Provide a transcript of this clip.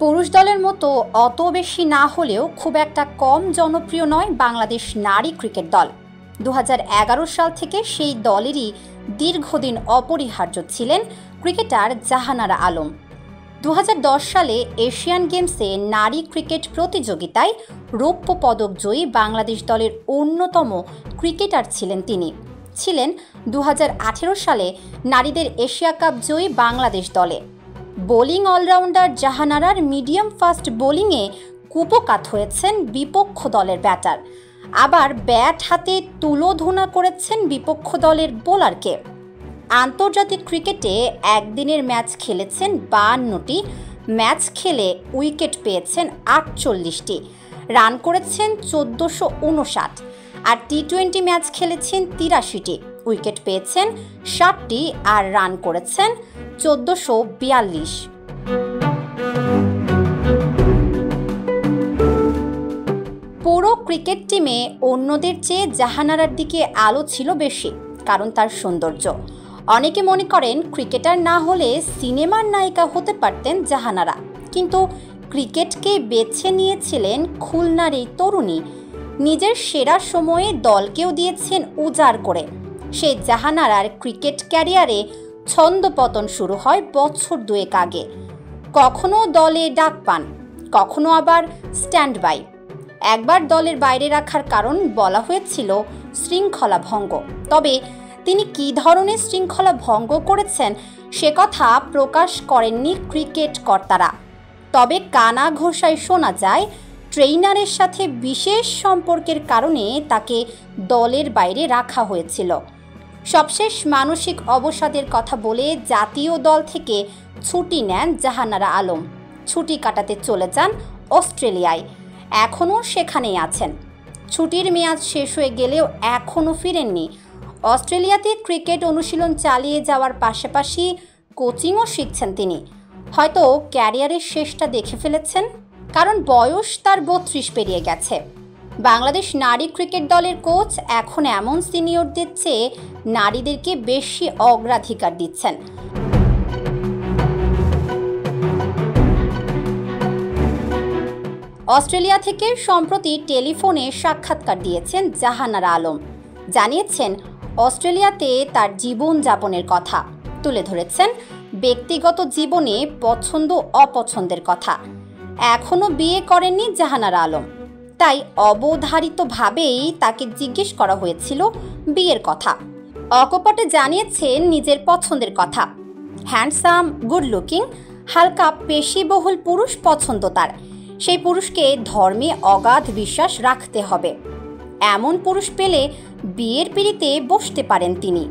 পুরুষ দলের মতো অত বেশি না হলেও খুব একটা কম জনপ্রিয় নয় বাংলাদেশ নারী ক্রিকেট দল। 2011 সাল থেকে সেই দলেরই দীর্ঘদিন অপরিহার্য ছিলেন ক্রিকেটার জাহানারা আলম। 2010 সালে এশিয়ান গেমসে নারী ক্রিকেট প্রতিযোগিতায় রৌপ্য পদক জয়ী বাংলাদেশ দলের অন্যতম ক্রিকেটার ছিলেন তিনি। ছিলেন 2018 সালে নারীদের এশিয়া কাপ জয়ী বাংলাদেশ দলে। বোলিং অলরাউন্ডার জাহানারার মিডিয়াম ফাস্ট বোলিংয়ে কুপোকাত হয়েছেন বিপক্ষ দলের ব্যাটার, আবার ব্যাট হাতে তুলোধুনা করেছেন বিপক্ষ দলের বোলারকে। আন্তর্জাতিক ক্রিকেটে একদিনের ম্যাচ খেলেছেন 52টি, ম্যাচ খেলে উইকেট পেয়েছেন 48টি, রান করেছেন 1459, আর টি-20 ম্যাচ খেলেছেন 83টি, উইকেট পেয়েছেন 60টি আর রান করেছেন 1442। পুরো ক্রিকেট টিমে অন্যদের চেয়ে জাহানারার দিকে আলো ছিল বেশি, কারণ তার সৌন্দর্য। অনেকে মনে করেন ক্রিকেটার না হলে সিনেমার নায়িকা হতে পারতেন জাহানারা, কিন্তু ক্রিকেটকে বেছে নিয়েছিলেন খুলনার এই তরুণী। নিজের সেরা সময়ে দলকেও দিয়েছেন উজাড় করে। সেই জাহানারার ক্রিকেট ক্যারিয়ারে ছন্দপতন শুরু হয় বছর দুয়েক আগে। কখনো দলে ডাক পান, কখনো আবার স্ট্যান্ড বাই। একবার দলের বাইরে রাখার কারণ বলা হয়েছিল শৃঙ্খলা ভঙ্গ। তবে তিনি কী ধরনের শৃঙ্খলা ভঙ্গ করেছেন সে কথা প্রকাশ করেননি ক্রিকেট কর্তারা। তবে কানা ঘোষায় শোনা যায় ট্রেইনারের সাথে বিশেষ সম্পর্কের কারণে তাকে দলের বাইরে রাখা হয়েছিল। সবশেষ মানসিক অবসাদের কথা বলে জাতীয় দল থেকে ছুটি নেন জাহানারা আলম। ছুটি কাটাতে চলে যান অস্ট্রেলিয়ায়, এখনও সেখানেই আছেন। ছুটির মেয়াদ শেষ হয়ে গেলেও এখনও ফিরেননি। অস্ট্রেলিয়াতে ক্রিকেট অনুশীলন চালিয়ে যাওয়ার পাশাপাশি কোচিংও শিখছেন তিনি। হয়তো ক্যারিয়ারের শেষটা দেখে ফেলেছেন, কারণ বয়স তার 32 পেরিয়ে গেছে। বাংলাদেশ নারী ক্রিকেট দলের কোচ এখন এমন সিনিয়রদের চেয়ে নারীদেরকে বেশি অগ্রাধিকার দিচ্ছেন। অস্ট্রেলিয়া থেকে সম্প্রতি টেলিফোনে সাক্ষাৎকার দিয়েছেন জাহানারা আলম। জানিয়েছেন অস্ট্রেলিয়াতে তার জীবনযাপনের কথা, তুলে ধরেছেন ব্যক্তিগত জীবনে পছন্দ অপছন্দের কথা। এখনও বিয়ে করেননি জাহানারা আলম, তাই অবধারিতভাবেই তাকে জিজ্ঞেস করা হয়েছিল বিয়ের কথা। অকপটে জানিয়েছেন নিজের পছন্দের কথা। হ্যান্ডসাম, গুড লুকিং, হালকা পেশিবহুল পুরুষ পছন্দ তার। সেই পুরুষকে ধর্মে অগাধ বিশ্বাস রাখতে হবে। এমন পুরুষ পেলে বিয়ের পিঁড়িতে বসতে পারেন তিনি।